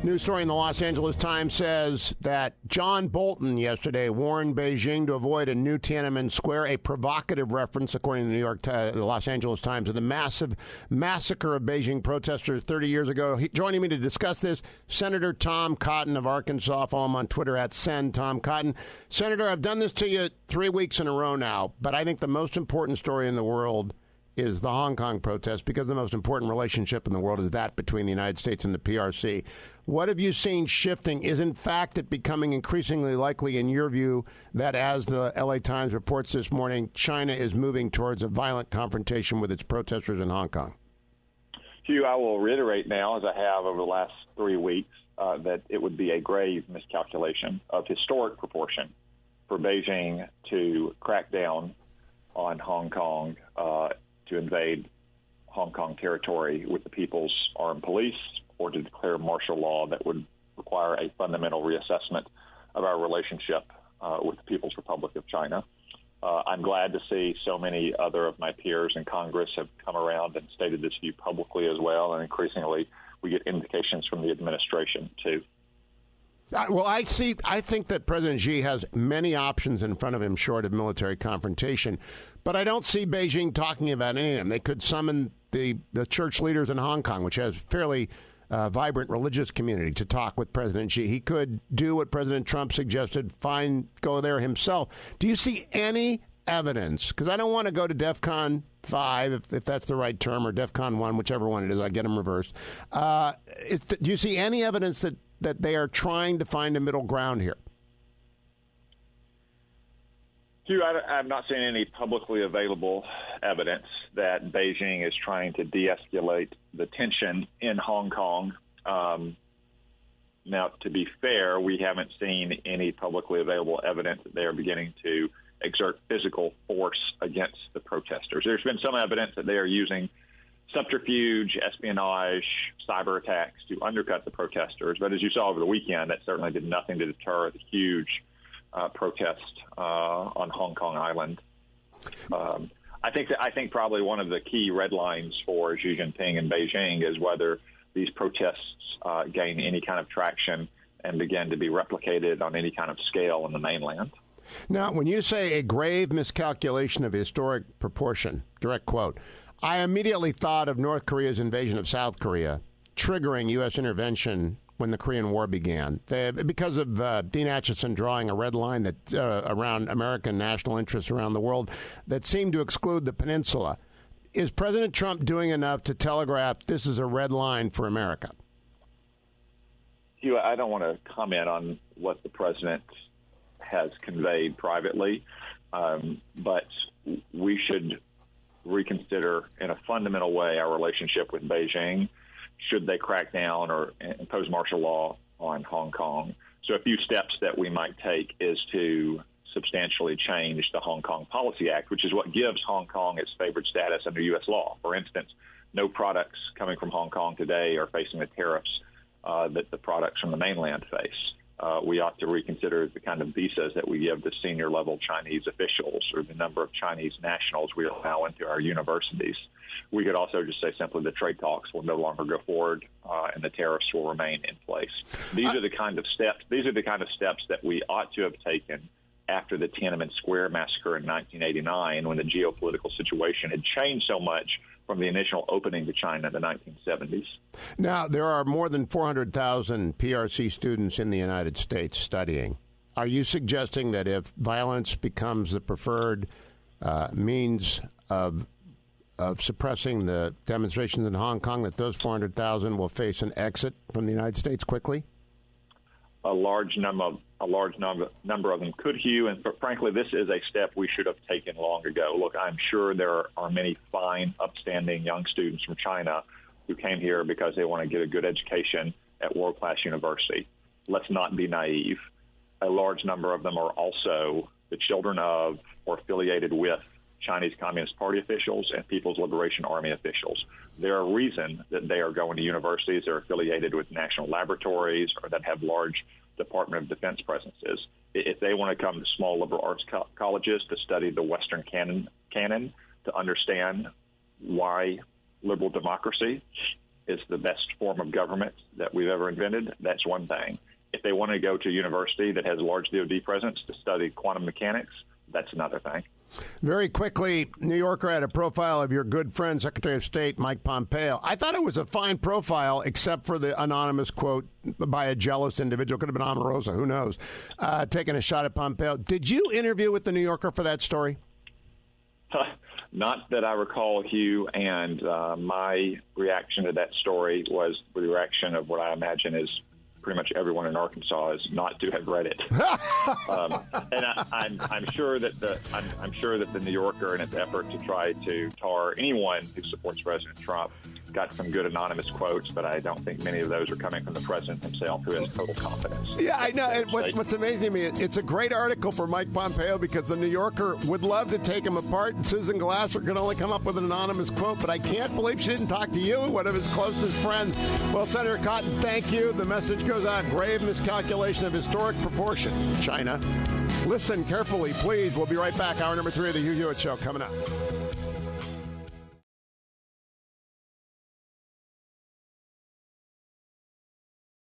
News story in the Los Angeles Times says that John Bolton yesterday warned Beijing to avoid a new Tiananmen Square, a provocative reference, according to the Los Angeles Times, of the massive massacre of Beijing protesters 30 years ago. Joining me to discuss this, Senator Tom Cotton of Arkansas. Follow him on Twitter at @SendTomCotton. Senator, I've done this to you 3 weeks in a row now, but I think the most important story in the world is the Hong Kong protest, because the most important relationship in the world is that between the United States and the PRC. What have you seen shifting? Is, in fact, it becoming increasingly likely, in your view, that, as the LA Times reports this morning, China is moving towards a violent confrontation with its protesters in Hong Kong? Hugh, I will reiterate now, as I have over the last 3 weeks, that it would be a grave miscalculation of historic proportion for Beijing to crack down on Hong Kong, to invade Hong Kong territory with the People's Armed Police, or to declare martial law that would require a fundamental reassessment of our relationship with the People's Republic of China. I'm glad to see so many other of my peers in Congress have come around and stated this view publicly as well, and increasingly we get indications from the administration too. Well, I think that President Xi has many options in front of him short of military confrontation, but I don't see Beijing talking about any of them. They could summon the church leaders in Hong Kong, which has fairly vibrant religious community, to talk with President Xi. He could do what President Trump suggested, go there himself. Do you see any evidence? Because I don't want to go to DEFCON 5, if that's the right term, or DEFCON 1, whichever one it is. I get them reversed. Do you see any evidence that they are trying to find a middle ground here? Hugh, I have not seen any publicly available evidence that Beijing is trying to de-escalate the tension in Hong Kong. Now, to be fair, we haven't seen any publicly available evidence that they are beginning to exert physical force against the protesters. There's been some evidence that they are using subterfuge, espionage, cyber attacks to undercut the protesters. But as you saw over the weekend, that certainly did nothing to deter the huge protest on Hong Kong Island. I think probably one of the key red lines for Xi Jinping in Beijing is whether these protests gain any kind of traction and begin to be replicated on any kind of scale in the mainland. Now, when you say a grave miscalculation of historic proportion, direct quote, I immediately thought of North Korea's invasion of South Korea, triggering U.S. intervention when the Korean War began, because of Dean Acheson drawing a red line that around American national interests around the world that seemed to exclude the peninsula. Is President Trump doing enough to telegraph this is a red line for America? Hugh, I don't want to comment on what the president has conveyed privately, but we should reconsider in a fundamental way our relationship with Beijing should they crack down or impose martial law on Hong Kong. So a few steps that we might take is to substantially change the Hong Kong Policy Act, which is what gives Hong Kong its favored status under U.S. law. For instance, no products coming from Hong Kong today are facing the tariffs that the products from the mainland face. We ought to reconsider the kind of visas that we give to senior level Chinese officials, or the number of Chinese nationals we allow into our universities. We could also just say simply the trade talks will no longer go forward and the tariffs will remain in place. These are the kind of steps. These are the kind of steps that we ought to have taken after the Tiananmen Square massacre in 1989, when the geopolitical situation had changed so much from the initial opening to China in the 1970s. Now, there are more than 400,000 PRC students in the United States studying. Are you suggesting that if violence becomes the preferred means of suppressing the demonstrations in Hong Kong, that those 400,000 will face an exit from the United States quickly? A large number of them could, Hugh, and frankly, this is a step we should have taken long ago. Look, I'm sure there are many fine, upstanding young students from China who came here because they want to get a good education at world-class university. Let's not be naive. A large number of them are also the children of or affiliated with Chinese Communist Party officials and People's Liberation Army officials. There are reasons that they are going to universities that are affiliated with national laboratories or that have large Department of Defense presences. If they want to come to small liberal arts colleges to study the Western canon to understand why liberal democracy is the best form of government that we've ever invented, that's one thing. If they want to go to a university that has a large DoD presence to study quantum mechanics, that's another thing. Very quickly, New Yorker had a profile of your good friend, Secretary of State Mike Pompeo. I thought it was a fine profile, except for the anonymous quote by a jealous individual. Could have been Omarosa, who knows, taking a shot at Pompeo. Did you interview with the New Yorker for that story? Not that I recall, Hugh, and my reaction to that story was the reaction of what I imagine is pretty much everyone in Arkansas, is not to have read it. And I'm sure that the New Yorker, in its effort to try to tar anyone who supports President Trump, got some good anonymous quotes, but I don't think many of those are coming from the president himself, who has total confidence. Yeah, I know. And what's amazing to me, it's a great article for Mike Pompeo, because the New Yorker would love to take him apart, and Susan Glasser could only come up with an anonymous quote, but I can't believe she didn't talk to you, one of his closest friends. Well, Senator Cotton, thank you. The message goes out. Grave miscalculation of historic proportion. China. Listen carefully, please. We'll be right back. Hour number 3 of the Hugh Hewitt Show coming up.